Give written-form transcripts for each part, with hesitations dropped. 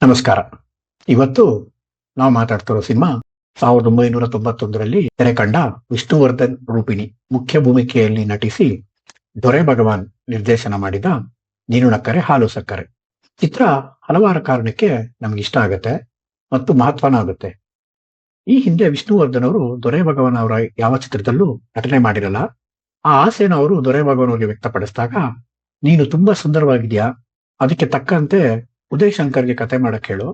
ನಮಸ್ಕಾರ. ಇವತ್ತು ನಾವು ಮಾತಾಡ್ತಿರೋ ಸಿನಿಮಾ 1991ರಲ್ಲಿ ತೆರೆ ಕಂಡ ವಿಷ್ಣುವರ್ಧನ್ ರೂಪಿಣಿ ಮುಖ್ಯ ಭೂಮಿಕೆಯಲ್ಲಿ ನಟಿಸಿ ದೊರೆ ಭಗವಾನ್ ನಿರ್ದೇಶನ ಮಾಡಿದ ನೀನು ನಕ್ಕರೆ ಹಾಲು ಸಕ್ಕರೆ. ಚಿತ್ರ ಹಲವಾರು ಕಾರಣಕ್ಕೆ ನಮ್ಗೆ ಇಷ್ಟ ಆಗತ್ತೆ ಮತ್ತು ಮಹತ್ವನ ಆಗುತ್ತೆ. ಈ ಹಿಂದೆ ವಿಷ್ಣುವರ್ಧನ್ ಅವರು ದೊರೆ ಭಗವಾನ್ ಅವರ ಯಾವ ಚಿತ್ರದಲ್ಲೂ ನಟನೆ ಮಾಡಿರಲ್ಲ. ಆ ಆಸೆನ ಅವರು ದೊರೆ ಭಗವಾನ್ ಅವರಿಗೆ ವ್ಯಕ್ತಪಡಿಸಿದಾಗ, ನೀನು ತುಂಬಾ ಸುಂದರವಾಗಿದ್ಯಾ, ಅದಕ್ಕೆ ತಕ್ಕಂತೆ ಉದಯ್ ಶಂಕರ್ಗೆ ಕತೆ ಮಾಡಕ್ ಹೇಳು,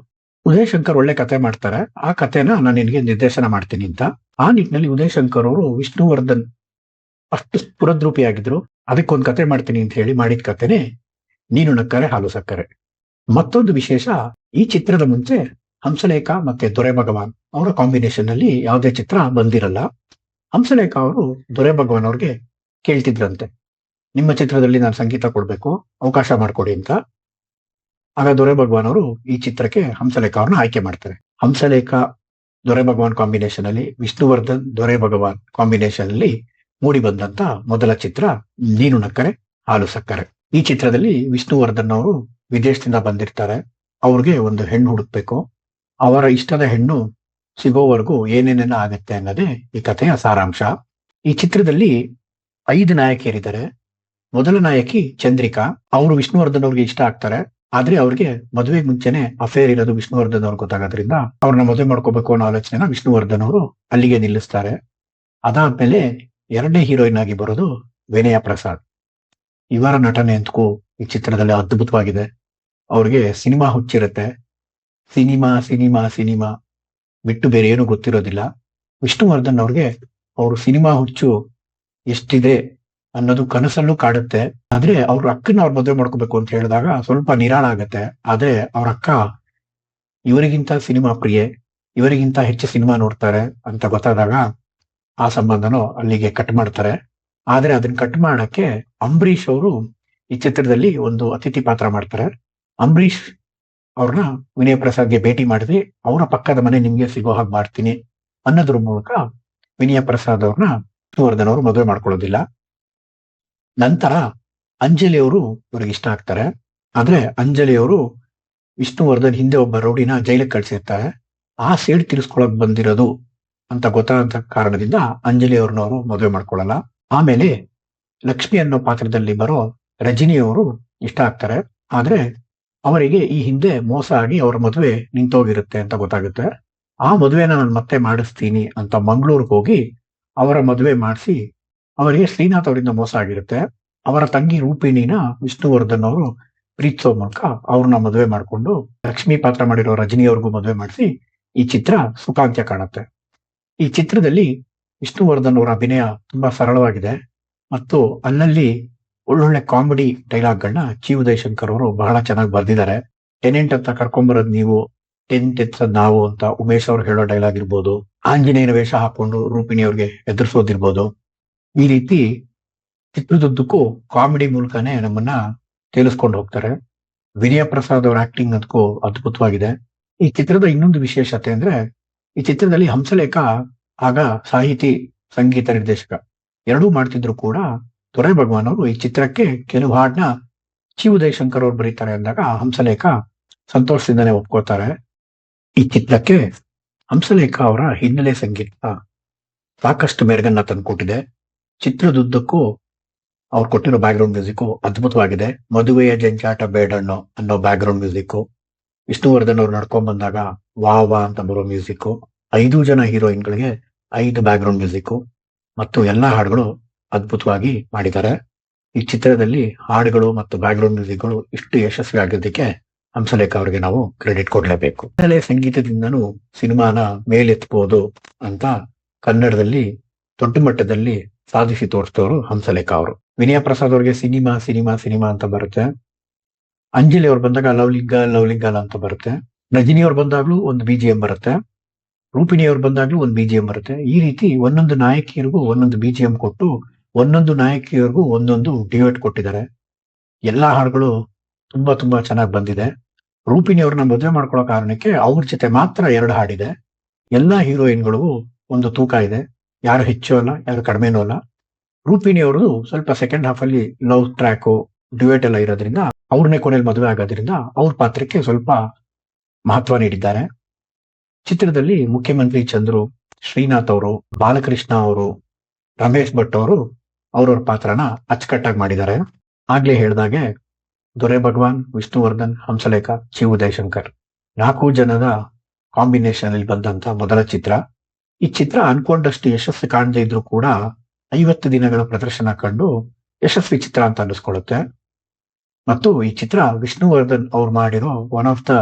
ಉದಯ್ ಶಂಕರ್ ಒಳ್ಳೆ ಕತೆ ಮಾಡ್ತಾರೆ, ಆ ಕತೆನ ನಾನು ನಿನಗೆ ನಿರ್ದೇಶನ ಮಾಡ್ತೀನಿ ಅಂತ. ಆ ನಿಟ್ಟಿನಲ್ಲಿ ಉದಯ್ ಶಂಕರ್ ಅವರು ವಿಷ್ಣುವರ್ಧನ್ ಅಷ್ಟು ಸ್ಫುರದ್ರೂಪಿಯಾಗಿದ್ರು, ಅದಕ್ಕೊಂದು ಕತೆ ಮಾಡ್ತೀನಿ ಅಂತ ಹೇಳಿ ಮಾಡಿದ ಕತೆನೆ ನೀನು ನಕ್ಕರೆ ಹಾಲು ಸಕ್ಕರೆ. ಮತ್ತೊಂದು ವಿಶೇಷ, ಈ ಚಿತ್ರದ ಮುಂಚೆ ಹಂಸಲೇಖ ಮತ್ತೆ ದೊರೆ ಭಗವಾನ್ ಅವರ ಕಾಂಬಿನೇಷನ್ ಅಲ್ಲಿ ಯಾವುದೇ ಚಿತ್ರ ಬಂದಿರಲ್ಲ. ಹಂಸಲೇಖ ಅವರು ದೊರೆ ಭಗವಾನ್ ಅವ್ರಿಗೆ ಕೇಳ್ತಿದ್ರಂತೆ, ನಿಮ್ಮ ಚಿತ್ರದಲ್ಲಿ ನಾನು ಸಂಗೀತ ಕೊಡ್ಬೇಕು, ಅವಕಾಶ ಮಾಡ್ಕೊಡಿ ಅಂತ. ಆಗ ದೊರೆ ಭಗವಾನ್ ಅವರು ಈ ಚಿತ್ರಕ್ಕೆ ಹಂಸಲೇಖ ಅವ್ರನ್ನ ಆಯ್ಕೆ ಮಾಡ್ತಾರೆ. ಹಂಸಲೇಖ ದೊರೆ ಭಗವಾನ್ ಕಾಂಬಿನೇಷನ್ ಅಲ್ಲಿ, ವಿಷ್ಣುವರ್ಧನ್ ದೊರೆ ಭಗವಾನ್ ಕಾಂಬಿನೇಷನ್ ಅಲ್ಲಿ ಮೂಡಿ ಬಂದಂತ ಮೊದಲ ಚಿತ್ರ ನೀನು ನಕ್ಕರೆ ಹಾಲು ಸಕ್ಕರೆ. ಈ ಚಿತ್ರದಲ್ಲಿ ವಿಷ್ಣುವರ್ಧನ್ ಅವರು ವಿದೇಶದಿಂದ ಬಂದಿರ್ತಾರೆ. ಅವ್ರಿಗೆ ಒಂದು ಹೆಣ್ಣು ಹುಡುಕ್ಬೇಕು, ಅವರ ಇಷ್ಟದ ಹೆಣ್ಣು ಸಿಗೋವರೆಗೂ ಏನೇನೆಲ್ಲ ಆಗತ್ತೆ ಅನ್ನೋದೇ ಈ ಕಥೆಯ ಸಾರಾಂಶ. ಈ ಚಿತ್ರದಲ್ಲಿ 5 ನಾಯಕಿಯರಿದ್ದಾರೆ. ಮೊದಲ ನಾಯಕಿ ಚಂದ್ರಿಕಾ. ಅವರು ವಿಷ್ಣುವರ್ಧನ್ ಅವ್ರಿಗೆ ಇಷ್ಟ ಆಗ್ತಾರೆ. ಆದ್ರೆ ಅವ್ರಿಗೆ ಮದುವೆಗೆ ಮುಂಚೆನೆ ಅಫೇರ್ ಇರೋದು ವಿಷ್ಣುವರ್ಧನ್ ಅವ್ರಿಗೆ ಗೊತ್ತಾಗೋದ್ರಿಂದ ಅವ್ರನ್ನ ಮದುವೆ ಮಾಡ್ಕೋಬೇಕು ಅನ್ನೋ ಆಲೋಚನೆನ ವಿಷ್ಣುವರ್ಧನ್ ಅವರು ಅಲ್ಲಿಗೆ ನಿಲ್ಲಿಸ್ತಾರೆ. ಅದಾದ್ಮೇಲೆ ಎರಡನೇ ಹೀರೋಯಿನ್ ಆಗಿ ಬರೋದು ವಿನಯ ಪ್ರಸಾದ್. ಇವರ ನಟನೆ ಅಂತೂ ಈ ಚಿತ್ರದಲ್ಲಿ ಅದ್ಭುತವಾಗಿದೆ. ಅವ್ರಿಗೆ ಸಿನಿಮಾ ಹುಚ್ಚಿರುತ್ತೆ. ಸಿನಿಮಾ ಸಿನಿಮಾ ಸಿನಿಮಾ ಬಿಟ್ಟು ಬೇರೆ ಏನು ಗೊತ್ತಿರೋದಿಲ್ಲ. ವಿಷ್ಣುವರ್ಧನ್ ಅವ್ರಿಗೆ ಅವರು ಸಿನಿಮಾ ಹುಚ್ಚು ಎಷ್ಟಿದೆ ಅನ್ನೋದು ಕನಸಲ್ಲೂ ಕಾಡುತ್ತೆ. ಆದ್ರೆ ಅವ್ರ ಅಕ್ಕನ ಅವ್ರ ಮದುವೆ ಮಾಡ್ಕೋಬೇಕು ಅಂತ ಹೇಳಿದಾಗ ಸ್ವಲ್ಪ ನಿರಾಳ ಆಗತ್ತೆ. ಆದ್ರೆ ಅವ್ರ ಅಕ್ಕ ಇವರಿಗಿಂತ ಸಿನಿಮಾ ಪ್ರಿಯೆ, ಇವರಿಗಿಂತ ಹೆಚ್ಚು ಸಿನಿಮಾ ನೋಡ್ತಾರೆ ಅಂತ ಗೊತ್ತಾದಾಗ ಆ ಸಂಬಂಧನೂ ಅಲ್ಲಿಗೆ ಕಟ್ ಮಾಡ್ತಾರೆ. ಆದ್ರೆ ಅದನ್ನ ಕಟ್ ಮಾಡಕ್ಕೆ ಅಂಬರೀಷ್ ಅವರು ಈ ಚಿತ್ರದಲ್ಲಿ ಒಂದು ಅತಿಥಿ ಪಾತ್ರ ಮಾಡ್ತಾರೆ. ಅಂಬರೀಷ್ ಅವ್ರನ್ನ ವಿನಯ ಪ್ರಸಾದ್ಗೆ ಭೇಟಿ ಮಾಡಿದ್ವಿ, ಅವರ ಪಕ್ಕದ ಮನೆ ನಿಮ್ಗೆ ಸಿಗೋ ಹಾಗೆ ಮಾಡ್ತೀನಿ ಅನ್ನೋದ್ರ ಮೂಲಕ ವಿನಯ ಪ್ರಸಾದ್ ಅವ್ರನ್ನ ವಿಷ್ಣುವರ್ಧನ್ ಅವರು ಮದುವೆ ಮಾಡ್ಕೊಳ್ಳೋದಿಲ್ಲ. ನಂತರ ಅಂಜಲಿ ಅವರು ಇವ್ರಿಗೆ ಇಷ್ಟ ಆಗ್ತಾರೆ. ಆದ್ರೆ ಅಂಜಲಿ ಅವರು ವಿಷ್ಣುವರ್ಧನ್ ಹಿಂದೆ ಒಬ್ಬ ರೌಡಿನ ಜೈಲಿಗೆ ಕಳ್ಸಿರ್ತಾರೆ. ಆ ಸೇಡ್ ತೀರಿಸ್ಕೊಳಕ್ ಬಂದಿರೋದು ಅಂತ ಗೊತ್ತಾದ ಕಾರಣದಿಂದ ಅಂಜಲಿ ಅವ್ರನ್ನವರು ಮದುವೆ ಮಾಡ್ಕೊಳ್ಳಲ್ಲ. ಆಮೇಲೆ ಲಕ್ಷ್ಮಿ ಅನ್ನೋ ಪಾತ್ರದಲ್ಲಿ ಬರೋ ರಜನಿ ಅವರು ಇಷ್ಟ ಆಗ್ತಾರೆ. ಆದ್ರೆ ಅವರಿಗೆ ಈ ಹಿಂದೆ ಮೋಸ ಆಗಿ ಅವರ ಮದುವೆ ನಿಂತೋಗಿರುತ್ತೆ ಅಂತ ಗೊತ್ತಾಗುತ್ತೆ. ಆ ಮದುವೆನ ನಾನು ಮತ್ತೆ ಮಾಡಿಸ್ತೀನಿ ಅಂತ ಮಂಗಳೂರಿಗೆ ಹೋಗಿ ಅವರ ಮದುವೆ ಮಾಡಿಸಿ, ಅವರಿಗೆ ಶ್ರೀನಾಥ್ ಅವರಿಂದ ಮೋಸ ಆಗಿರುತ್ತೆ. ಅವರ ತಂಗಿ ರೂಪಿಣಿನ ವಿಷ್ಣುವರ್ಧನ್ ಅವರು ಪ್ರೀತಿಸೋ ಮೂಲಕ ಅವ್ರನ್ನ ಮದುವೆ ಮಾಡ್ಕೊಂಡು ಲಕ್ಷ್ಮಿ ಪಾತ್ರ ಮಾಡಿರೋ ರಜನಿ ಅವ್ರಿಗೂ ಮದುವೆ ಮಾಡಿಸಿ ಈ ಚಿತ್ರ ಸುಖಾಂತ್ಯ ಕಾಣುತ್ತೆ. ಈ ಚಿತ್ರದಲ್ಲಿ ವಿಷ್ಣುವರ್ಧನ್ ಅವರ ಅಭಿನಯ ತುಂಬಾ ಸರಳವಾಗಿದೆ ಮತ್ತು ಅಲ್ಲಲ್ಲಿ ಒಳ್ಳೊಳ್ಳೆ ಕಾಮಿಡಿ ಡೈಲಾಗ್ಗಳನ್ನ ಚಿ ಉದಯ್ ಶಂಕರ್ ಅವರು ಬಹಳ ಚೆನ್ನಾಗಿ ಬರ್ದಿದ್ದಾರೆ. ಟೆನೆಂಟ್ ಅಂತ ಕರ್ಕೊಂಬರೋದ್ ನೀವು, ಟೆಂಟ್ ಎತ್ಸದ್ ನಾವು ಅಂತ ಉಮೇಶ್ ಅವ್ರು ಹೇಳೋ ಡೈಲಾಗ್ ಇರ್ಬೋದು, ಆಂಜನೇಯನ ವೇಷ ಹಾಕೊಂಡು ರೂಪಿಣಿ ಅವ್ರಿಗೆ ಎದುರಿಸೋದಿರ್ಬೋದು. ಈ ರೀತಿ ಚಿತ್ರದುದ್ದಕ್ಕೂ ಕಾಮಿಡಿ ಮೂಲಕನೇ ನಮ್ಮನ್ನ ತೇಲಿಸ್ಕೊಂಡು ಹೋಗ್ತಾರೆ. ವಿನಯ ಪ್ರಸಾದ್ ಅವರ ಆಕ್ಟಿಂಗ್ ಅದಕ್ಕೂ ಅದ್ಭುತವಾಗಿದೆ. ಈ ಚಿತ್ರದ ಇನ್ನೊಂದು ವಿಶೇಷತೆ ಅಂದ್ರೆ, ಈ ಚಿತ್ರದಲ್ಲಿ ಹಂಸಲೇಖ ಆಗ ಸಾಹಿತಿ ಸಂಗೀತ ನಿರ್ದೇಶಕ ಎರಡೂ ಮಾಡ್ತಿದ್ರು ಕೂಡ ದೊರೆ ಭಗವಾನ್ ಅವರು ಈ ಚಿತ್ರಕ್ಕೆ ಕೆಲವು ಹಾಡನ್ನ ಚಿ ಉದಯ್ ಶಂಕರ್ ಅವ್ರು ಬರೀತಾರೆ ಅಂದಾಗ ಹಂಸಲೇಖ ಸಂತೋಷದಿಂದನೇ ಒಪ್ಕೋತಾರೆ. ಈ ಚಿತ್ರಕ್ಕೆ ಹಂಸಲೇಖ ಅವರ ಹಿನ್ನೆಲೆ ಸಂಗೀತ ಸಾಕಷ್ಟು ಮೆರುಗನ್ನ ತಂದುಕೊಟ್ಟಿದೆ. ಚಿತ್ರದುದ್ದಕ್ಕೂ ಅವ್ರು ಕೊಟ್ಟಿರೋ ಬ್ಯಾಕ್ ಗ್ರೌಂಡ್ ಮ್ಯೂಸಿಕ್ ಅದ್ಭುತವಾಗಿದೆ. ಮದುವೆಯ ಜಂಜಾಟ ಬೇಡಣ್ಣೋ ಅನ್ನೋ ಬ್ಯಾಕ್ ಗ್ರೌಂಡ್ ಮ್ಯೂಸಿಕ್, ವಿಷ್ಣುವರ್ಧನ್ ಅವ್ರು ನಡ್ಕೊಂಡ್ ಬಂದಾಗ ವಾ ವಾ ಅಂತ ಬರೋ ಮ್ಯೂಸಿಕ್, 5 ಜನ ಹೀರೋಯಿನ್ಗಳಿಗೆ 5 ಬ್ಯಾಕ್ ಗ್ರೌಂಡ್ ಮ್ಯೂಸಿಕ್ ಮತ್ತು ಎಲ್ಲಾ ಹಾಡುಗಳು ಅದ್ಭುತವಾಗಿ ಮಾಡಿದ್ದಾರೆ. ಈ ಚಿತ್ರದಲ್ಲಿ ಹಾಡುಗಳು ಮತ್ತು ಬ್ಯಾಕ್ ಗ್ರೌಂಡ್ ಮ್ಯೂಸಿಕ್ಗಳು ಇಷ್ಟು ಯಶಸ್ವಿ ಆಗಿದ್ದಕ್ಕೆ ಹಂಸಲೇಖ ಅವರಿಗೆ ನಾವು ಕ್ರೆಡಿಟ್ ಕೊಡ್ಲೇಬೇಕು. ಹಿನ್ನೆಲೆ ಸಂಗೀತದಿಂದನೂ ಸಿನಿಮಾನ ಮೇಲೆತ್ತಬಹುದು ಅಂತ ಕನ್ನಡದಲ್ಲಿ ದೊಡ್ಡ ಮಟ್ಟದಲ್ಲಿ ಸಾಧಿಸಿ ತೋರಿಸಿದವರು ಹಂಸಲೇಖ ಅವರು. ವಿನಯ ಪ್ರಸಾದ್ ಅವ್ರಿಗೆ ಸಿನಿಮಾ ಸಿನಿಮಾ ಸಿನಿಮಾ ಅಂತ ಬರುತ್ತೆ. ಅಂಜಲಿ ಅವ್ರು ಬಂದಾಗ ಲವ್ಲಿಂಗ ಲವ್ಲಿಂಗ ಅಂತ ಬರುತ್ತೆ. ರಜನಿ ಅವ್ರು ಬಂದಾಗ್ಲೂ ಒಂದು BGM ಬರುತ್ತೆ. ರೂಪಿಣಿ ಅವ್ರು ಬಂದಾಗ್ಲೂ ಒಂದು BGM ಬರುತ್ತೆ. ಈ ರೀತಿ ಒಂದೊಂದು ನಾಯಕಿಯರಿಗೂ ಒಂದೊಂದು BGM ಕೊಟ್ಟು ಒಂದೊಂದು ನಾಯಕಿಯರಿಗೂ ಒಂದೊಂದು ಡಿವೇಟ್ ಕೊಟ್ಟಿದ್ದಾರೆ. ಎಲ್ಲಾ ಹಾಡುಗಳು ತುಂಬಾ ತುಂಬಾ ಚೆನ್ನಾಗಿ ಬಂದಿದೆ. ರೂಪಿಣಿ ಅವ್ರನ್ನ ಮದುವೆ ಮಾಡ್ಕೊಳ್ಳೋ ಕಾರಣಕ್ಕೆ ಅವ್ರ ಜೊತೆ ಮಾತ್ರ 2 ಹಾಡಿದೆ. ಎಲ್ಲಾ ಹೀರೋಯಿನ್ಗಳು ಒಂದು ತೂಕ ಇದೆ, ಯಾರು ಹೆಚ್ಚು ಅಲ್ಲ, ಯಾರು ಕಡಿಮೆನೂ ಅಲ್ಲ. ರೂಪಿಣಿ ಅವರು ಸ್ವಲ್ಪ ಸೆಕೆಂಡ್ ಹಾಫ್ ಅಲ್ಲಿ ಲವ್ ಟ್ರ್ಯಾಕ್ ಡ್ಯುಯೆಟ್ ಎಲ್ಲ ಇರೋದ್ರಿಂದ ಅವ್ರನ್ನೇ ಕೊನೆಯಲ್ಲಿ ಮದುವೆ ಆಗೋದ್ರಿಂದ ಅವ್ರ ಪಾತ್ರಕ್ಕೆ ಸ್ವಲ್ಪ ಮಹತ್ವ ನೀಡಿದ್ದಾರೆ. ಚಿತ್ರದಲ್ಲಿ ಮುಖ್ಯಮಂತ್ರಿ ಚಂದ್ರು, ಶ್ರೀನಾಥ್ ಅವರು, ಬಾಲಕೃಷ್ಣ ಅವರು, ರಮೇಶ್ ಭಟ್ ಅವರು ಅವ್ರವ್ರ ಪಾತ್ರನ ಅಚ್ಚುಕಟ್ಟಾಗಿ ಮಾಡಿದ್ದಾರೆ. ಆಗ್ಲೇ ಹೇಳ್ದಾಗೆ ದೊರೆ ಭಗವಾನ್, ವಿಷ್ಣುವರ್ಧನ್, ಹಂಸಲೇಖ, ಚಿ ಉದಯಶಂಕರ್ 4 ಜನದ ಕಾಂಬಿನೇಷನ್ ಅಲ್ಲಿ ಬಂದಂತ ಮೊದಲ ಚಿತ್ರ. ಈ ಚಿತ್ರ ಅನ್ಕೊಂಡಷ್ಟು ಯಶಸ್ಸು ಕಾಣದೇ ಇದ್ರೂ ಕೂಡ 50 ದಿನಗಳ ಪ್ರದರ್ಶನ ಕಂಡು ಯಶಸ್ವಿ ಚಿತ್ರ ಅಂತ ಅನ್ನಿಸ್ಕೊಳ್ಳುತ್ತೆ. ಮತ್ತು ಈ ಚಿತ್ರ ವಿಷ್ಣುವರ್ಧನ್ ಅವ್ರು ಮಾಡಿರೋ ಒನ್ ಆಫ್ ದ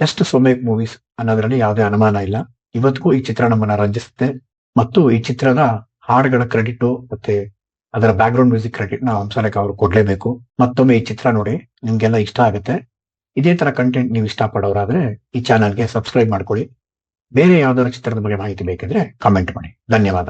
ಬೆಸ್ಟ್ ಸ್ವಮೇಕ್ ಮೂವೀಸ್ ಅನ್ನೋದ್ರಲ್ಲಿ ಯಾವುದೇ ಅನುಮಾನ ಇಲ್ಲ. ಇವತ್ತಿಗೂ ಈ ಚಿತ್ರ ನಮ್ಮನ್ನ ರಂಜಿಸುತ್ತೆ. ಮತ್ತು ಈ ಚಿತ್ರದ ಹಾಡುಗಳ ಕ್ರೆಡಿಟ್ ಮತ್ತೆ ಅದರ ಬ್ಯಾಕ್ ಗ್ರೌಂಡ್ ಮ್ಯೂಸಿಕ್ ಕ್ರೆಡಿಟ್ ನ ಹಂಸಲೇಖ ಅವರು ಕೊಡ್ಲೇಬೇಕು. ಮತ್ತೊಮ್ಮೆ ಈ ಚಿತ್ರ ನೋಡಿ, ನಿಮ್ಗೆಲ್ಲ ಇಷ್ಟ ಆಗುತ್ತೆ. ಇದೇ ತರ ಕಂಟೆಂಟ್ ನೀವು ಇಷ್ಟಪಡೋರಾದ್ರೆ ಈ ಚಾನಲ್ಗೆ ಸಬ್ಸ್ಕ್ರೈಬ್ ಮಾಡ್ಕೊಳ್ಳಿ. ಬೇರೆ ಯಾವ್ದಾದ್ರು ಚಿತ್ರದ ಬಗ್ಗೆ ಮಾಹಿತಿ ಬೇಕಿದ್ರೆ ಕಾಮೆಂಟ್ ಮಾಡಿ. ಧನ್ಯವಾದ.